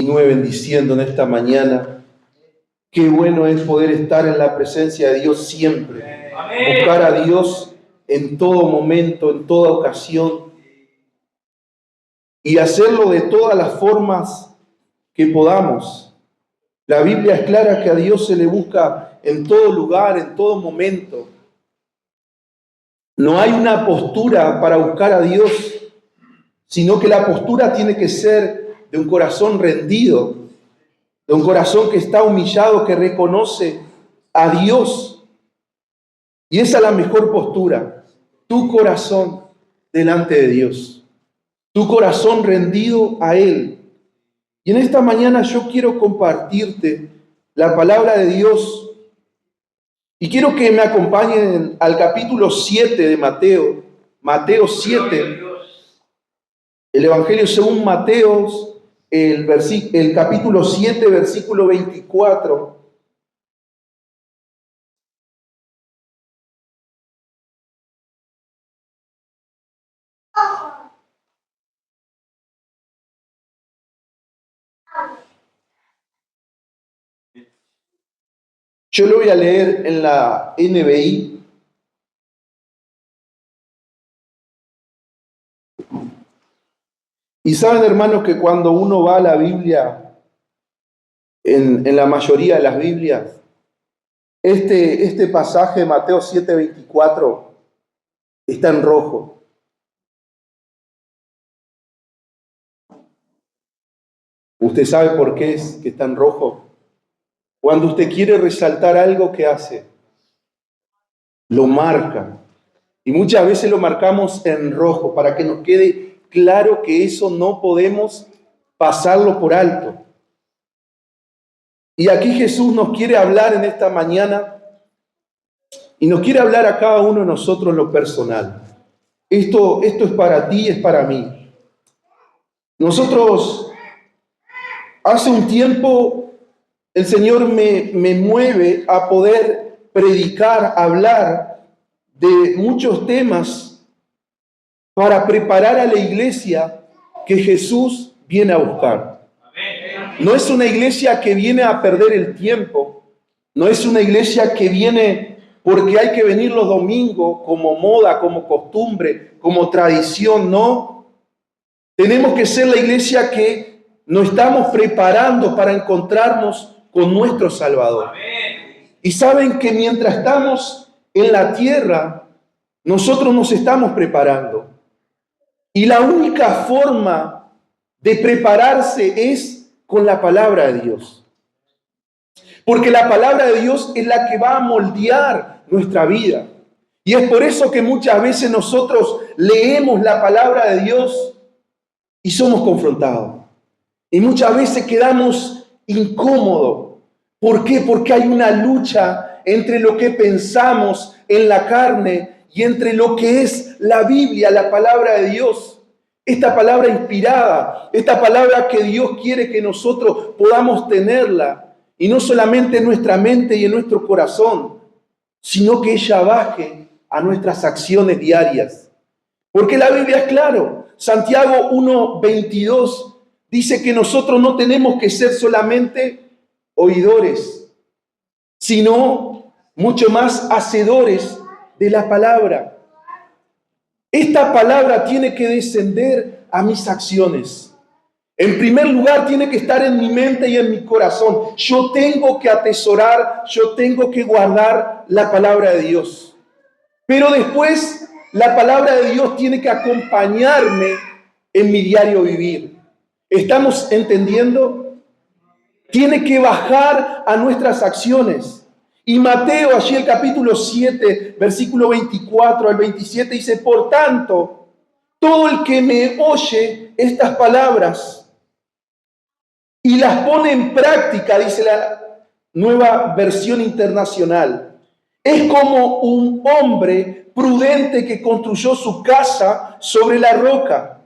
continúe bendiciendo en esta mañana. Qué bueno es poder estar en la presencia de Dios siempre. Buscar a Dios en todo momento, en toda ocasión. Y hacerlo de todas las formas que podamos. La Biblia es clara que a Dios se le busca en todo lugar, en todo momento. No hay una postura para buscar a Dios, sino que la postura tiene que ser de un corazón rendido, de un corazón que está humillado, que reconoce a Dios. Y esa es la mejor postura, tu corazón delante de Dios, tu corazón rendido a Él. Y en esta mañana yo quiero compartirte la palabra de Dios y quiero que me acompañen al capítulo 7 de Mateo, Mateo 7, el Evangelio según Mateo, el capítulo 7, versículo 24. Yo lo voy a leer en la NBI. Y saben, hermanos, que cuando uno va a la Biblia, en la mayoría de las Biblias, este pasaje de Mateo 7:24 está en rojo. ¿Usted sabe por qué es que está en rojo? Cuando usted quiere resaltar algo, ¿qué hace? Lo marca. Y muchas veces lo marcamos en rojo para que nos quede claro que eso no podemos pasarlo por alto. Y aquí Jesús nos quiere hablar en esta mañana y nos quiere hablar a cada uno de nosotros en lo personal. Esto es para ti, es para mí. Nosotros, hace un tiempo, el Señor me mueve a poder predicar, hablar de muchos temas para preparar a la iglesia que Jesús viene a buscar. No es una iglesia que viene a perder el tiempo, no es una iglesia que viene porque hay que venir los domingos como moda, como costumbre, como tradición, no. Tenemos que ser la iglesia que nos estamos preparando para encontrarnos con nuestro Salvador. Y saben que mientras estamos en la tierra, nosotros nos estamos preparando. Y la única forma de prepararse es con la palabra de Dios. Porque la palabra de Dios es la que va a moldear nuestra vida. Y es por eso que muchas veces nosotros leemos la palabra de Dios y somos confrontados. Y muchas veces quedamos incómodos. ¿Por qué? Porque hay una lucha entre lo que pensamos en la carne y entre lo que es la Biblia, la palabra de Dios. Esta palabra inspirada, esta palabra que Dios quiere que nosotros podamos tenerla. Y no solamente en nuestra mente y en nuestro corazón, sino que ella baje a nuestras acciones diarias. Porque la Biblia es claro. Santiago 1:22 dice que nosotros no tenemos que ser solamente oidores, sino mucho más hacedores de la palabra. Esta palabra tiene que descender a mis acciones. En primer lugar, tiene que estar en mi mente y en mi corazón. Yo tengo que atesorar, yo tengo que guardar la palabra de Dios. Pero después, la palabra de Dios tiene que acompañarme en mi diario vivir. ¿Estamos entendiendo? Tiene que bajar a nuestras acciones. Y Mateo, allí el capítulo 7, versículo 24 al 27, dice: por tanto, todo el que me oye estas palabras y las pone en práctica, dice la Nueva Versión Internacional, es como un hombre prudente que construyó su casa sobre la roca.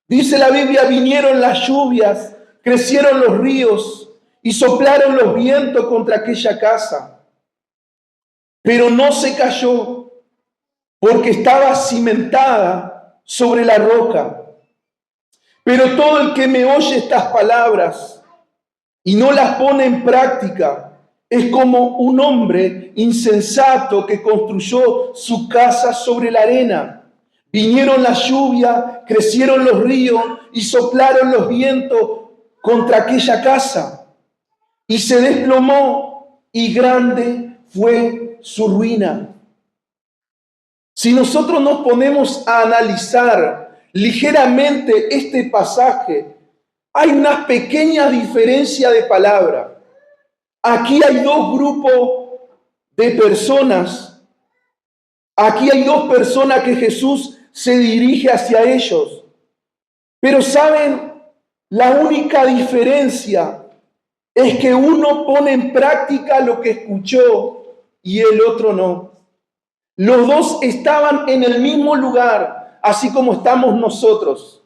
Dice la Biblia: vinieron las lluvias, crecieron los ríos y soplaron los vientos contra aquella casa. Pero no se cayó porque estaba cimentada sobre la roca. Pero todo el que me oye estas palabras y no las pone en práctica, es como un hombre insensato que construyó su casa sobre la arena. Vinieron las lluvias, crecieron los ríos y soplaron los vientos contra aquella casa. Y se desplomó y grande fue su ruina. Si nosotros nos ponemos a analizar ligeramente este pasaje, hay una pequeña diferencia de palabra. Aquí hay dos grupos de personas. Aquí hay dos personas que Jesús se dirige hacia ellos. Pero ¿saben? La única diferencia es que uno pone en práctica lo que escuchó y el otro no. Los dos estaban en el mismo lugar, así como estamos nosotros.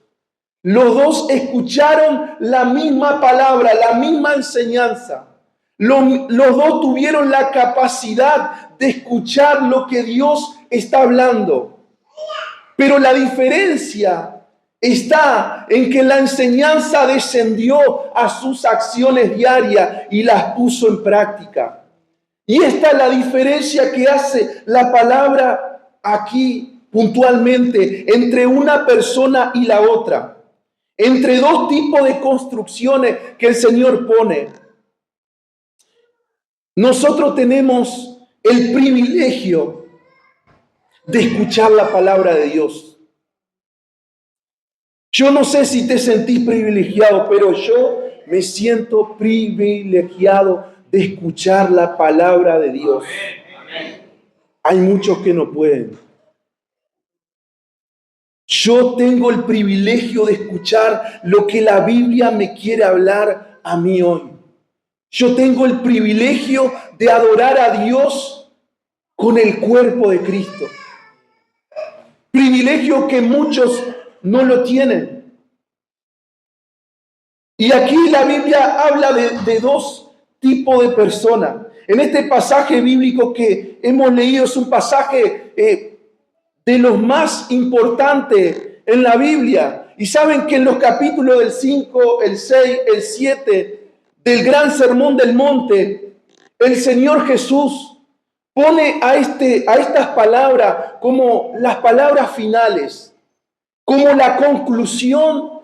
Los dos escucharon la misma palabra, la misma enseñanza. Los dos tuvieron la capacidad de escuchar lo que Dios está hablando. Pero la diferencia está en que la enseñanza descendió a sus acciones diarias y las puso en práctica. Y esta es la diferencia que hace la palabra aquí puntualmente entre una persona y la otra. Entre dos tipos de construcciones que el Señor pone. Nosotros tenemos el privilegio de escuchar la palabra de Dios. Yo no sé si te sentís privilegiado, pero yo me siento privilegiado de escuchar la palabra de Dios. Hay muchos que no pueden. Yo tengo el privilegio de escuchar lo que la Biblia me quiere hablar a mí hoy. Yo tengo el privilegio de adorar a Dios con el cuerpo de Cristo. Privilegio que muchos no lo tienen. Y aquí la Biblia habla de dos tipos de personas. En este pasaje bíblico que hemos leído es un pasaje de los más importantes en la Biblia. Y saben que en los capítulos del 5, el 6, el 7 del gran sermón del monte, el Señor Jesús pone a estas palabras como las palabras finales, como la conclusión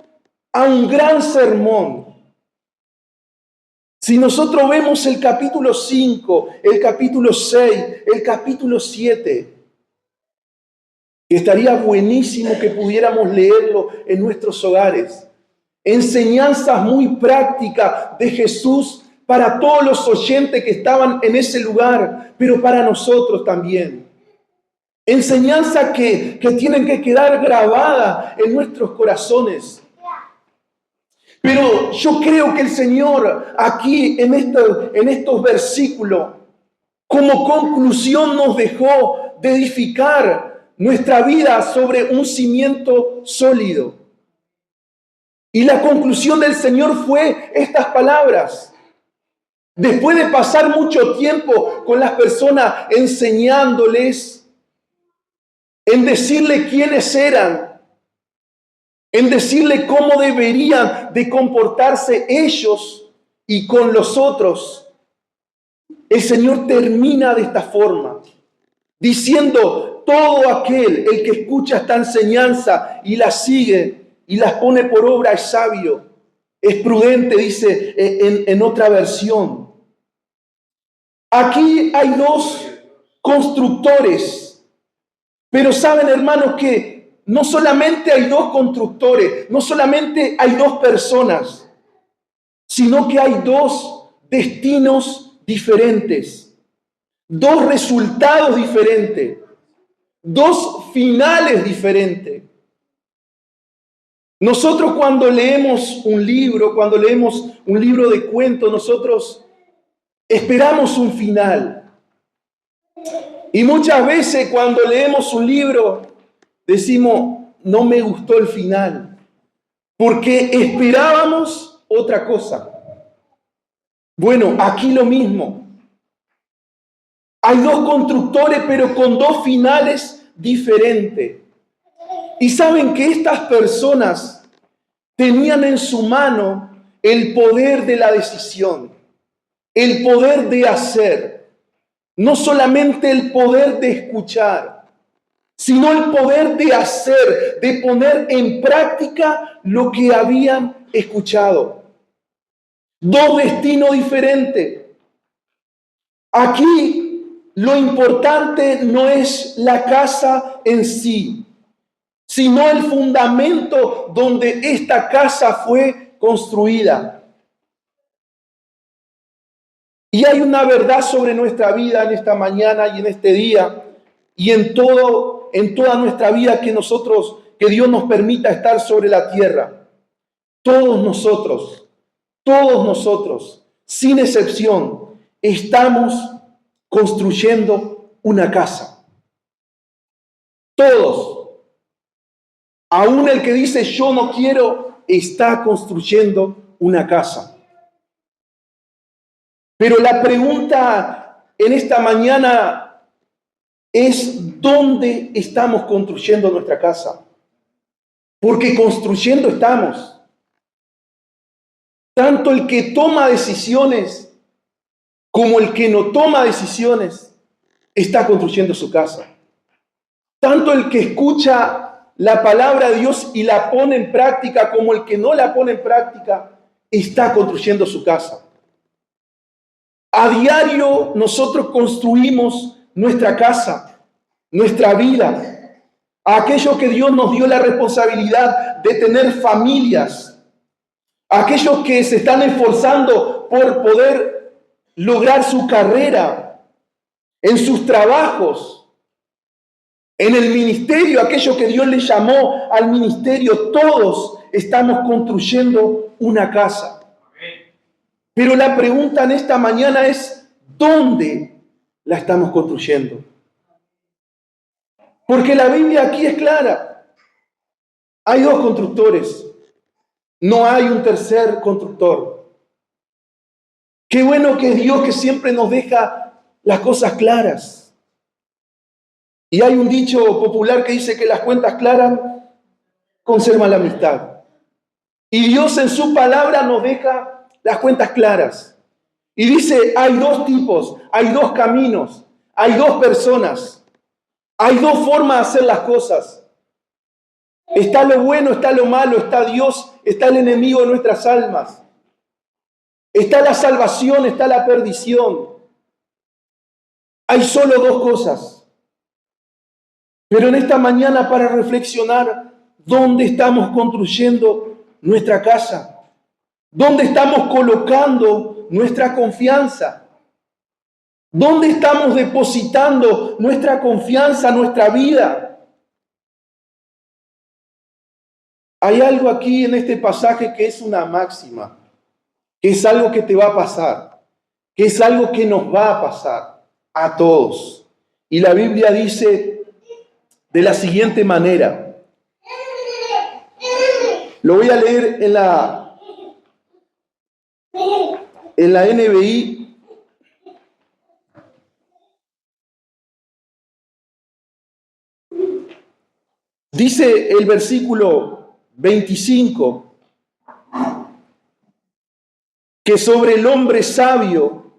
a un gran sermón. Si nosotros vemos el capítulo 5, el capítulo 6, el capítulo 7, estaría buenísimo que pudiéramos leerlo en nuestros hogares. Enseñanzas muy prácticas de Jesús para todos los oyentes que estaban en ese lugar, pero para nosotros también. Enseñanzas que tienen que quedar grabadas en nuestros corazones. Pero yo creo que el Señor aquí en estos versículos, como conclusión nos dejó de edificar nuestra vida sobre un cimiento sólido. Y la conclusión del Señor fue estas palabras. Después de pasar mucho tiempo con las personas enseñándoles, en decirle quiénes eran, en decirle cómo deberían de comportarse ellos y con los otros, el Señor termina de esta forma, diciendo: todo aquel, el que escucha esta enseñanza y la sigue y las pone por obra es sabio, es prudente, dice en otra versión. Aquí hay dos constructores, pero saben, hermanos, que no solamente hay dos constructores, no solamente hay dos personas, sino que hay dos destinos diferentes, dos resultados diferentes, dos finales diferentes. Nosotros cuando leemos un libro de cuentos, nosotros esperamos un final. Y muchas veces cuando leemos un libro decimos: no me gustó el final, porque esperábamos otra cosa. Bueno, aquí lo mismo. Hay dos constructores, pero con dos finales diferentes. Y saben que estas personas tenían en su mano el poder de la decisión, el poder de hacer, no solamente el poder de escuchar, sino el poder de hacer, de poner en práctica lo que habían escuchado. Dos destinos diferentes. Aquí lo importante no es la casa en sí, sino el fundamento donde esta casa fue construida. Y hay una verdad sobre nuestra vida en esta mañana y en este día y en toda nuestra vida que Dios nos permita estar sobre la tierra. Todos nosotros, sin excepción, estamos construyendo una casa. Todos. Aún el que dice yo no quiero, está construyendo una casa. Pero la pregunta en esta mañana es ¿dónde estamos construyendo nuestra casa? Porque construyendo estamos. Tanto el que toma decisiones como el que no toma decisiones está construyendo su casa. Tanto el que escucha la palabra de Dios y la pone en práctica como el que no la pone en práctica está construyendo su casa. A diario nosotros construimos nuestra casa, nuestra vida. A aquellos que Dios nos dio la responsabilidad de tener familias. A aquellos que se están esforzando por poder lograr su carrera, en sus trabajos, en el ministerio, aquellos que Dios les llamó al ministerio, todos estamos construyendo una casa. Pero la pregunta en esta mañana es, ¿dónde la estamos construyendo? Porque la Biblia aquí es clara. Hay dos constructores. No hay un tercer constructor. Qué bueno que es Dios que siempre nos deja las cosas claras. Y hay un dicho popular que dice que las cuentas claras conservan la amistad. Y Dios en su palabra nos deja las cuentas claras. Y dice, hay dos tipos, hay dos caminos, hay dos personas, hay dos formas de hacer las cosas. Está lo bueno, está lo malo, está Dios, está el enemigo de nuestras almas. Está la salvación, está la perdición. Hay solo dos cosas. Pero en esta mañana para reflexionar, ¿dónde estamos construyendo nuestra casa? ¿Dónde estamos colocando nuestra confianza? ¿Dónde estamos depositando nuestra confianza, nuestra vida? Hay algo aquí en este pasaje que es una máxima, que es algo que te va a pasar, que es algo que nos va a pasar a todos. Y la Biblia dice de la siguiente manera. Lo voy a leer en la NBI. Dice el versículo 25 que sobre el hombre sabio,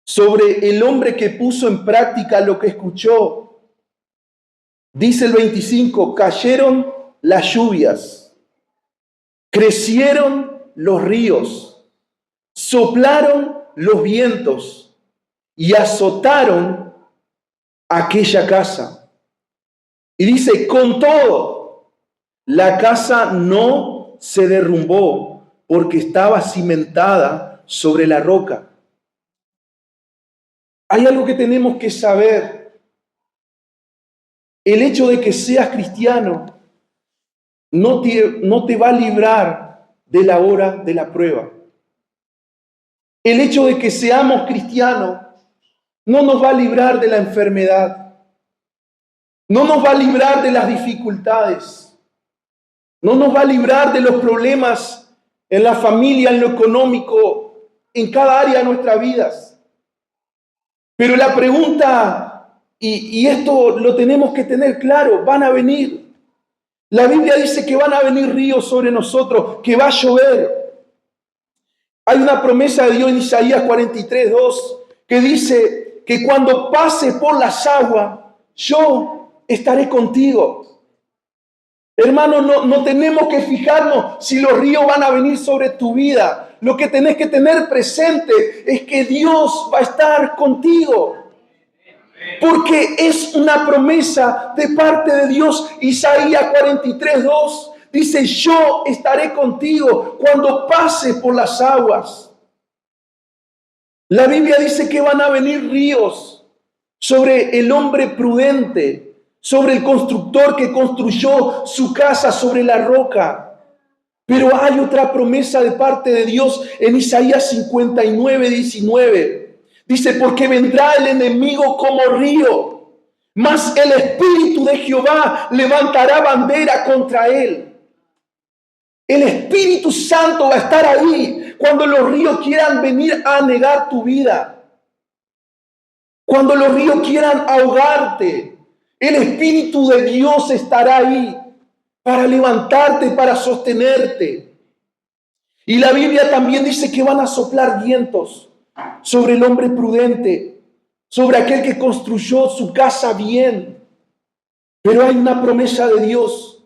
sobre el hombre que puso en práctica lo que escuchó, dice el 25, cayeron las lluvias, crecieron los ríos, soplaron los vientos y azotaron aquella casa. Y dice, con todo, la casa no se derrumbó porque estaba cimentada sobre la roca. Hay algo que tenemos que saber. El hecho de que seas cristiano no te va a librar de la hora de la prueba. El hecho de que seamos cristianos no nos va a librar de la enfermedad. No nos va a librar de las dificultades. No nos va a librar de los problemas en la familia, en lo económico, en cada área de nuestras vidas. Pero la pregunta, y esto lo tenemos que tener claro, van a venir. La Biblia dice que van a venir ríos sobre nosotros, que va a llover. Hay una promesa de Dios en Isaías 43:2 que dice que cuando pase por las aguas, yo estaré contigo. Hermano, no tenemos que fijarnos si los ríos van a venir sobre tu vida. Lo que tenés que tener presente es que Dios va a estar contigo. Porque es una promesa de parte de Dios. Isaías 43:2 dice, yo estaré contigo cuando pases por las aguas. La Biblia dice que van a venir ríos sobre el hombre prudente, sobre el constructor que construyó su casa sobre la roca. Pero hay otra promesa de parte de Dios en Isaías 59:19. Dice, porque vendrá el enemigo como río, mas el Espíritu de Jehová levantará bandera contra él. El Espíritu Santo va a estar ahí cuando los ríos quieran venir a anegar tu vida. Cuando los ríos quieran ahogarte, el Espíritu de Dios estará ahí para levantarte, para sostenerte. Y la Biblia también dice que van a soplar vientos sobre el hombre prudente, sobre aquel que construyó su casa bien. Pero hay una promesa de Dios.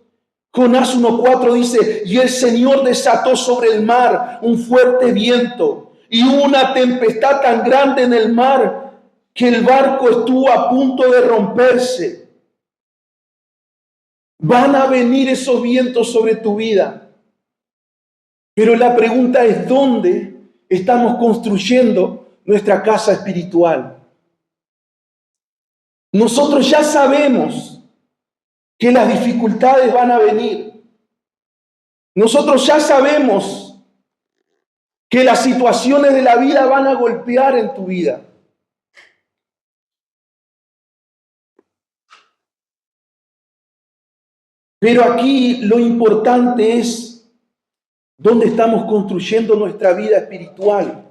Jonás 1:4 dice, y el Señor desató sobre el mar un fuerte viento y una tempestad tan grande en el mar que el barco estuvo a punto de romperse. Van a venir esos vientos sobre tu vida. Pero la pregunta es, ¿dónde estamos construyendo nuestra casa espiritual? Nosotros ya sabemos que las dificultades van a venir. Nosotros ya sabemos que las situaciones de la vida van a golpear en tu vida. Pero aquí lo importante es dónde estamos construyendo nuestra vida espiritual.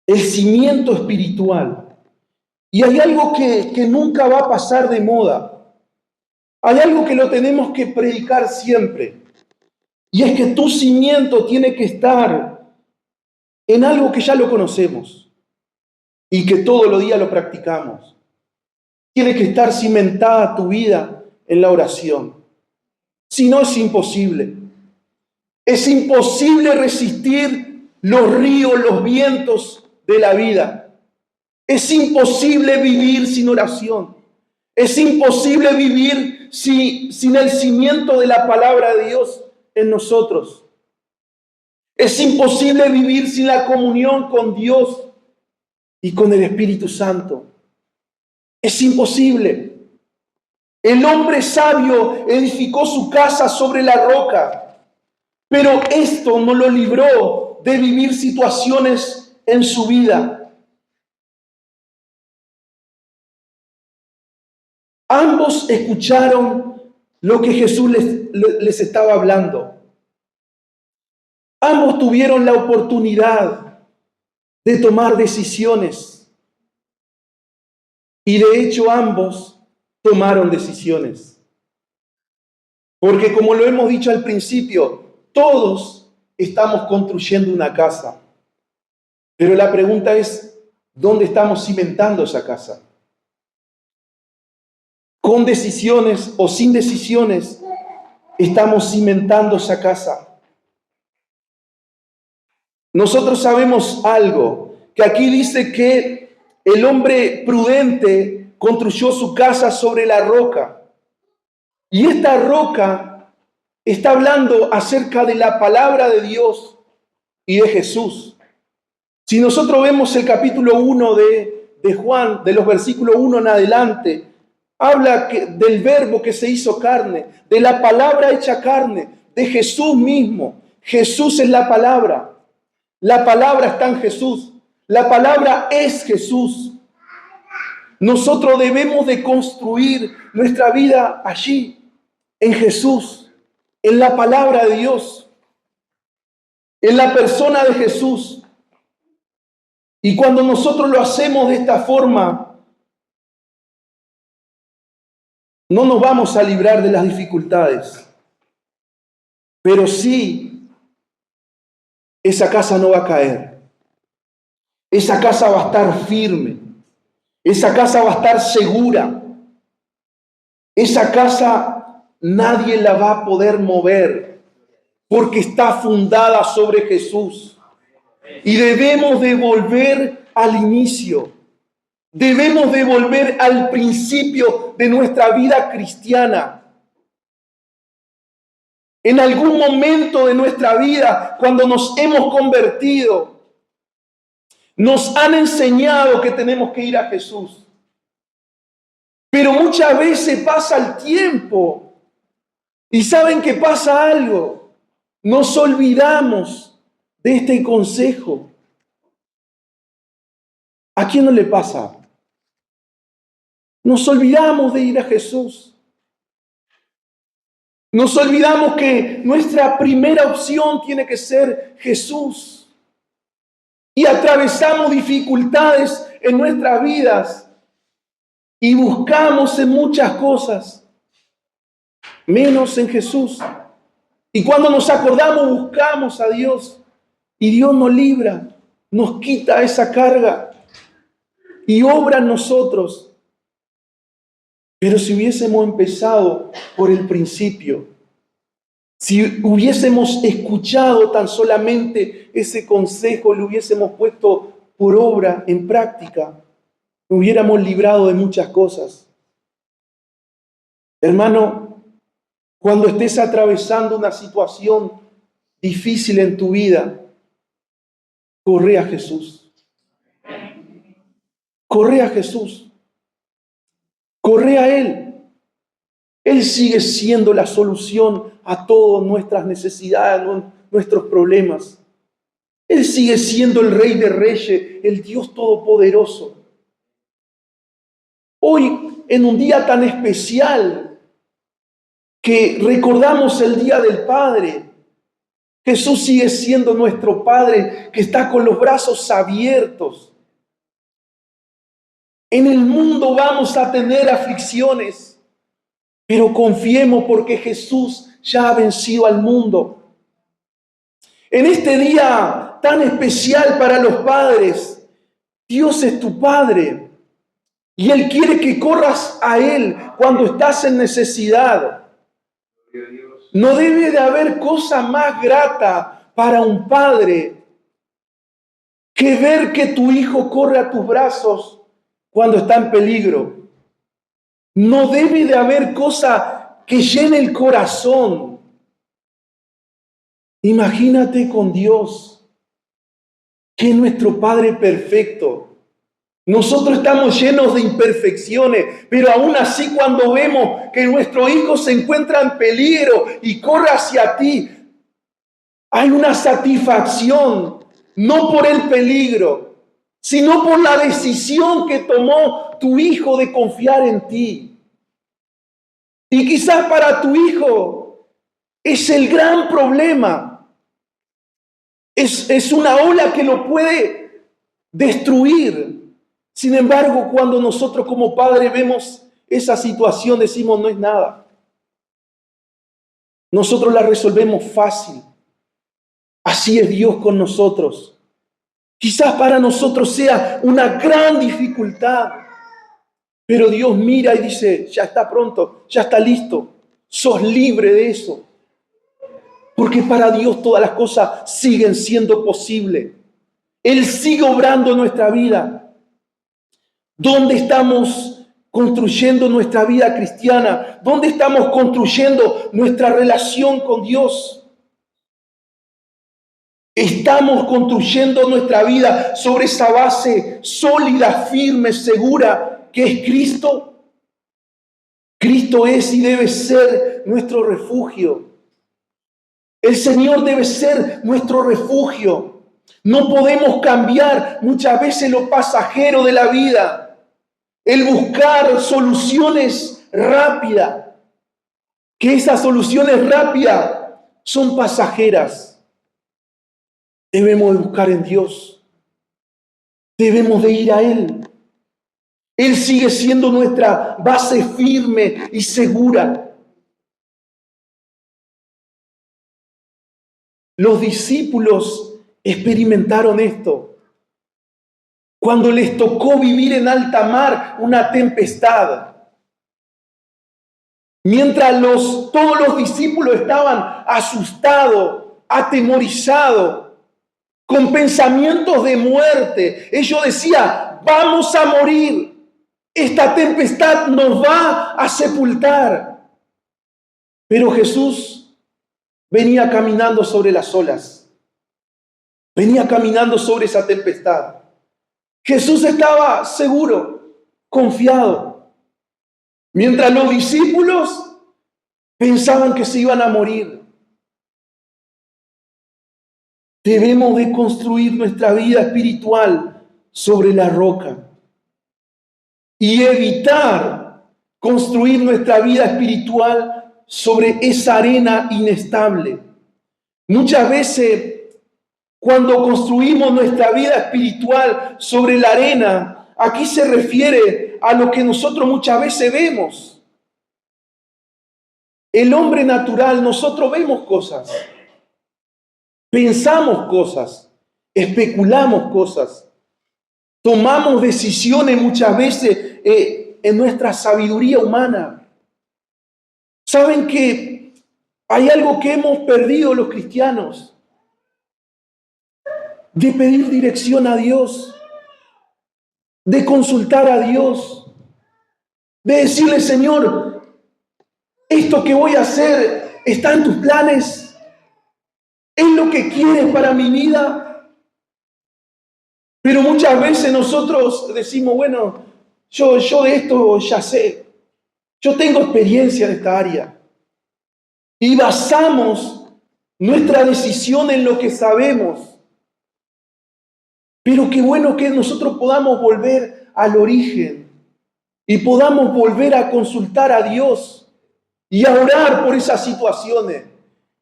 El cimiento espiritual. Y hay algo que nunca va a pasar de moda. Hay algo que lo tenemos que predicar siempre. Y es que tu cimiento tiene que estar en algo que ya lo conocemos y que todos los días lo practicamos. Tiene que estar cimentada tu vida en la oración. Si no, es imposible. Es imposible resistir los ríos, los vientos de la vida. Es imposible vivir sin oración. Es imposible vivir sin el cimiento de la palabra de Dios en nosotros. Es imposible vivir sin la comunión con Dios y con el Espíritu Santo. Es imposible. El hombre sabio edificó su casa sobre la roca, pero esto no lo libró de vivir situaciones en su vida. Ambos escucharon lo que Jesús les estaba hablando. Ambos tuvieron la oportunidad de tomar decisiones. Y de hecho ambos tomaron decisiones. Porque como lo hemos dicho al principio, todos estamos construyendo una casa. Pero la pregunta es, ¿dónde estamos cimentando esa casa? Con decisiones o sin decisiones, estamos cimentando esa casa. Nosotros sabemos algo, que aquí dice que el hombre prudente construyó su casa sobre la roca. Y esta roca está hablando acerca de la palabra de Dios y de Jesús. Si nosotros vemos el capítulo 1 de Juan, de los versículos 1 en adelante, habla del verbo que se hizo carne, de la palabra hecha carne, de Jesús mismo. Jesús es la palabra. La palabra está en Jesús. La palabra es Jesús. Nosotros debemos de construir nuestra vida allí, en Jesús, en la palabra de Dios, en la persona de Jesús. Y cuando nosotros lo hacemos de esta forma, no nos vamos a librar de las dificultades, pero sí esa casa no va a caer. Esa casa va a estar firme. Esa casa va a estar segura. Esa casa nadie la va a poder mover porque está fundada sobre Jesús. Y debemos de volver al inicio. Debemos de volver al principio de nuestra vida cristiana. En algún momento de nuestra vida, cuando nos hemos convertido, nos han enseñado que tenemos que ir a Jesús. Pero muchas veces pasa el tiempo y ¿saben que pasa algo? Nos olvidamos de este consejo. ¿A quién no le pasa? Nos olvidamos de ir a Jesús. Nos olvidamos que nuestra primera opción tiene que ser Jesús. Y atravesamos dificultades en nuestras vidas y buscamos en muchas cosas, menos en Jesús. Y cuando nos acordamos, buscamos a Dios y Dios nos libra, nos quita esa carga y obra en nosotros. Pero si hubiésemos empezado por el principio, si hubiésemos escuchado tan solamente ese consejo, lo hubiésemos puesto por obra, en práctica, nos hubiéramos librado de muchas cosas. Hermano, cuando estés atravesando una situación difícil en tu vida, corre a Jesús. Corre a Jesús. Corre a Él. Él sigue siendo la solución a todas nuestras necesidades, nuestros problemas. Él sigue siendo el Rey de Reyes, el Dios Todopoderoso. Hoy, en un día tan especial que recordamos el Día del Padre, Jesús sigue siendo nuestro Padre que está con los brazos abiertos. En el mundo vamos a tener aflicciones, pero confiemos porque Jesús ya ha vencido al mundo. En este día tan especial para los padres, Dios es tu Padre y Él quiere que corras a Él cuando estás en necesidad. No debe de haber cosa más grata para un padre que ver que tu hijo corre a tus brazos cuando está en peligro. No debe de haber cosa que llene el corazón. Imagínate con Dios, que es nuestro Padre perfecto. Nosotros estamos llenos de imperfecciones, pero aún así cuando vemos que nuestro hijo se encuentra en peligro y corre hacia ti, hay una satisfacción, no por el peligro, sino por la decisión que tomó tu hijo de confiar en ti. Y quizás para tu hijo es el gran problema. Es una ola que lo puede destruir. Sin embargo, cuando nosotros como padres vemos esa situación, decimos, no es nada. Nosotros la resolvemos fácil. Así es Dios con nosotros. Quizás para nosotros sea una gran dificultad, pero Dios mira y dice, ya está pronto, ya está listo, sos libre de eso. Porque para Dios todas las cosas siguen siendo posibles. Él sigue obrando en nuestra vida. ¿Dónde estamos construyendo nuestra vida cristiana? ¿Dónde estamos construyendo nuestra relación con Dios? ¿Estamos construyendo nuestra vida sobre esa base sólida, firme, segura que es Cristo? Cristo es y debe ser nuestro refugio. El Señor debe ser nuestro refugio. No podemos cambiar muchas veces lo pasajero de la vida. El buscar soluciones rápidas. Que esas soluciones rápidas son pasajeras. Debemos de buscar en Dios. Debemos de ir a Él. Él sigue siendo nuestra base firme y segura. Los discípulos experimentaron esto. Cuando les tocó vivir en alta mar una tempestad. Mientras todos los discípulos estaban asustados, atemorizados, con pensamientos de muerte. Ellos decían, vamos a morir. Esta tempestad nos va a sepultar. Pero Jesús venía caminando sobre las olas. Venía caminando sobre esa tempestad. Jesús estaba seguro, confiado. Mientras los discípulos pensaban que se iban a morir. Debemos de construir nuestra vida espiritual sobre la roca y evitar construir nuestra vida espiritual sobre esa arena inestable. Muchas veces, cuando construimos nuestra vida espiritual sobre la arena, aquí se refiere a lo que nosotros muchas veces vemos. El hombre natural, nosotros vemos cosas. Pensamos cosas, especulamos cosas, tomamos decisiones muchas veces en nuestra sabiduría humana. ¿Saben que hay algo que hemos perdido los cristianos? De pedir dirección a Dios, de consultar a Dios, de decirle, Señor, esto que voy a hacer está en tus planes. ¿Es lo que quieres para mi vida? Pero muchas veces nosotros decimos, bueno, yo de esto ya sé. Yo tengo experiencia en esta área. Y basamos nuestra decisión en lo que sabemos. Pero qué bueno que nosotros podamos volver al origen y podamos volver a consultar a Dios y a orar por esas situaciones.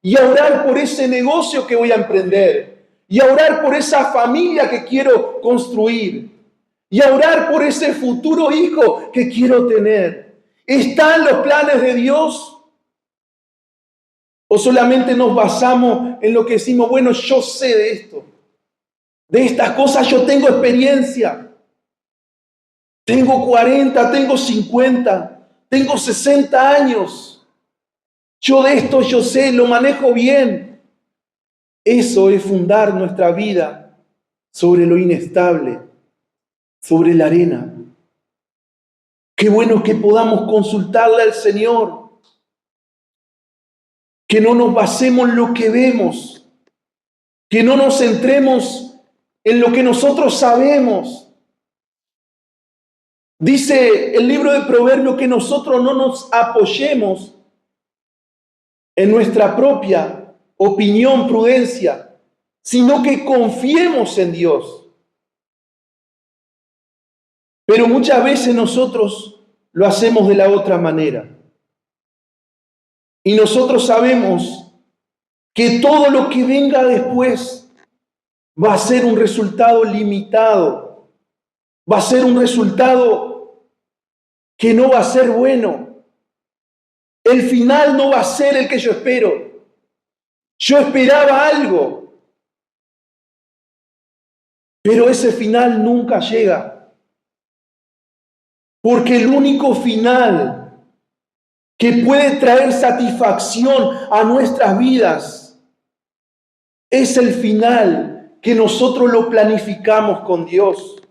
Y a orar por ese negocio que voy a emprender. Y a orar por esa familia que quiero construir. Y a orar por ese futuro hijo que quiero tener. ¿Están los planes de Dios? ¿O solamente nos basamos en lo que decimos, bueno, yo sé de esto? De estas cosas yo tengo experiencia. Tengo 40, tengo 50, tengo 60 años. Yo de esto yo sé, lo manejo bien. Eso es fundar nuestra vida sobre lo inestable, sobre la arena. Qué bueno que podamos consultarle al Señor. Que no nos basemos en lo que vemos. Que no nos centremos en lo que nosotros sabemos. Dice el libro de Proverbios que nosotros no nos apoyemos en nuestra propia opinión, prudencia, sino que confiemos en Dios. Pero muchas veces nosotros lo hacemos de la otra manera. Y nosotros sabemos que todo lo que venga después va a ser un resultado limitado, va a ser un resultado que no va a ser bueno. El final no va a ser el que yo espero. Yo esperaba algo, pero ese final nunca llega. Porque el único final que puede traer satisfacción a nuestras vidas es el final que nosotros lo planificamos con Dios.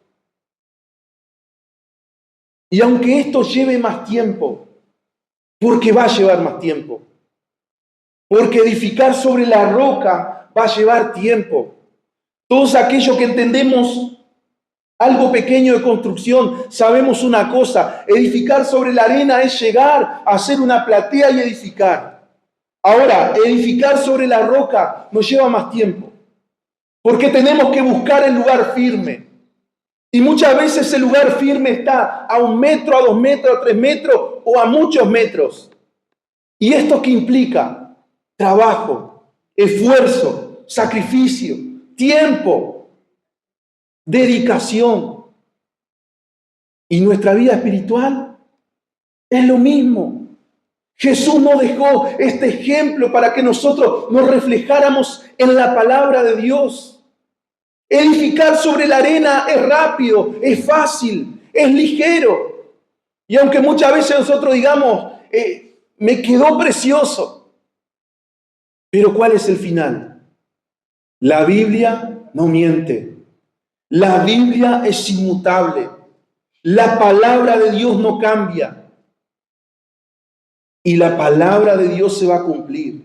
Y aunque esto lleve más tiempo, porque va a llevar más tiempo. Porque edificar sobre la roca va a llevar tiempo. Todos aquellos que entendemos algo pequeño de construcción, sabemos una cosa: edificar sobre la arena es llegar a hacer una platea y edificar. Ahora, edificar sobre la roca nos lleva más tiempo. Porque tenemos que buscar el lugar firme. Y muchas veces el lugar firme está a 1 metro, a 2 metros, a 3 metros o a muchos metros. ¿Y esto qué implica? Trabajo, esfuerzo, sacrificio, tiempo, dedicación. Y nuestra vida espiritual es lo mismo. Jesús nos dejó este ejemplo para que nosotros nos reflejáramos en la palabra de Dios. Edificar sobre la arena es rápido, es fácil, es ligero. Y aunque muchas veces nosotros digamos, me quedó precioso. Pero ¿cuál es el final? La Biblia no miente. La Biblia es inmutable. La palabra de Dios no cambia. Y la palabra de Dios se va a cumplir.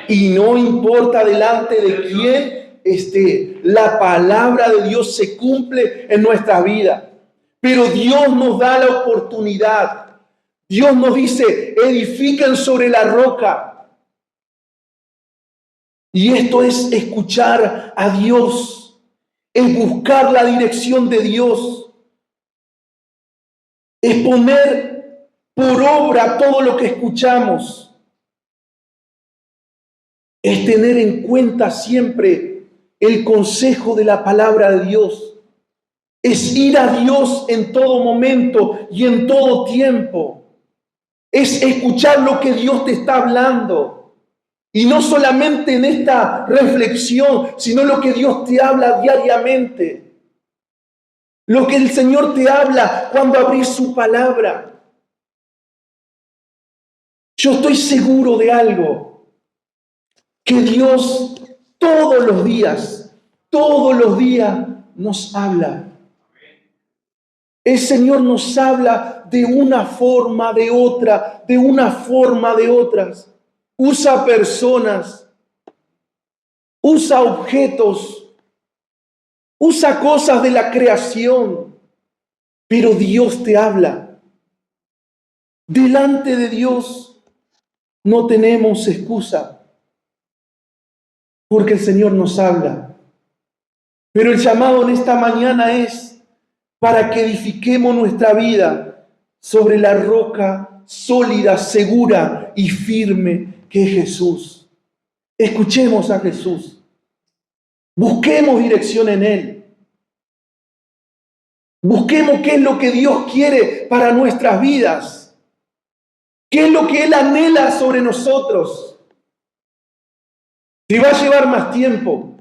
Y no importa delante de quién esté, la palabra de Dios se cumple en nuestra vida. Pero Dios nos da la oportunidad. Dios nos dice, edifiquen sobre la roca. Y esto es escuchar a Dios, es buscar la dirección de Dios, es poner por obra todo lo que escuchamos, es tener en cuenta siempre el consejo de la palabra de Dios, es ir a Dios en todo momento y en todo tiempo, es escuchar lo que Dios te está hablando. Y no solamente en esta reflexión, sino lo que Dios te habla diariamente. Lo que el Señor te habla cuando abrís su palabra. Yo estoy seguro de algo, que Dios todos los días nos habla. El Señor nos habla de una forma, de otra, de una forma, de otras. Usa personas, usa objetos, usa cosas de la creación, pero Dios te habla. Delante de Dios no tenemos excusa, porque el Señor nos habla. Pero el llamado en esta mañana es para que edifiquemos nuestra vida sobre la roca sólida, segura y firme que es Jesús. Escuchemos a Jesús. Busquemos dirección en Él. Busquemos qué es lo que Dios quiere para nuestras vidas. ¿Qué es lo que Él anhela sobre nosotros? Si va a llevar más tiempo,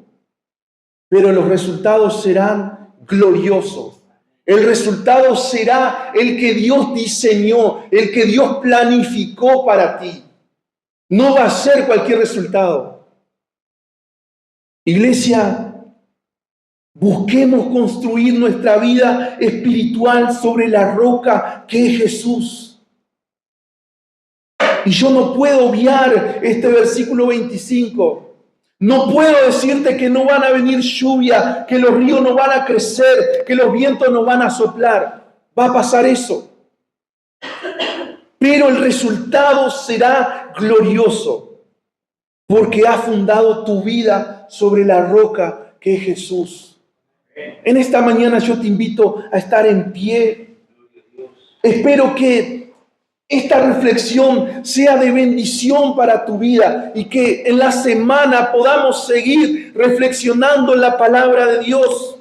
pero los resultados serán gloriosos. El resultado será el que Dios diseñó, el que Dios planificó para ti. No va a ser cualquier resultado. Iglesia, busquemos construir nuestra vida espiritual sobre la roca que es Jesús. Y yo no puedo obviar este versículo 25. No puedo decirte que no van a venir lluvia, que los ríos no van a crecer, que los vientos no van a soplar. Va a pasar eso. Pero el resultado será glorioso, porque has fundado tu vida sobre la roca que es Jesús. En esta mañana yo te invito a estar en pie. Espero que esta reflexión sea de bendición para tu vida y que en la semana podamos seguir reflexionando en la palabra de Dios.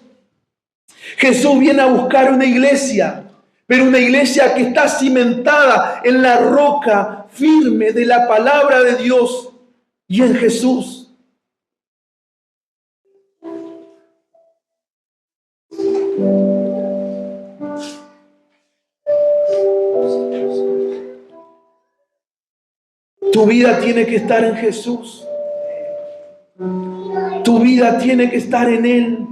Jesús viene a buscar una iglesia, pero una iglesia que está cimentada en la roca firme de la palabra de Dios y en Jesús. Tu vida tiene que estar en Jesús. Tu vida tiene que estar en Él.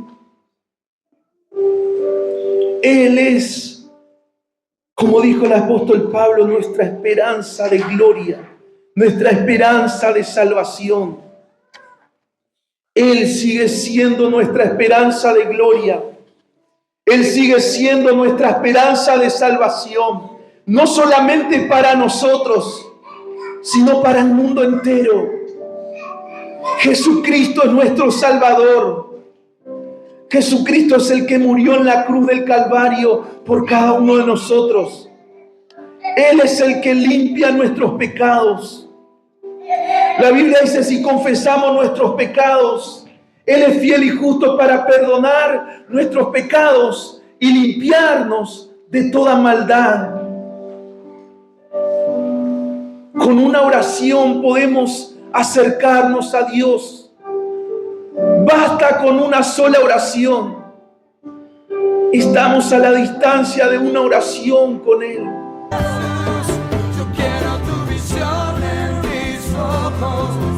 Él es, como dijo el apóstol Pablo, nuestra esperanza de gloria, nuestra esperanza de salvación. Él sigue siendo nuestra esperanza de gloria. Él sigue siendo nuestra esperanza de salvación. No solamente para nosotros, sino para el mundo entero. Jesucristo es nuestro Salvador. Jesucristo es el que murió en la cruz del Calvario por cada uno de nosotros. Él es el que limpia nuestros pecados. La Biblia dice, si confesamos nuestros pecados, Él es fiel y justo para perdonar nuestros pecados y limpiarnos de toda maldad. Con una oración podemos acercarnos a Dios. Basta con una sola oración. Estamos a la distancia de una oración con Él. Yo quiero tu visión en mis ojos.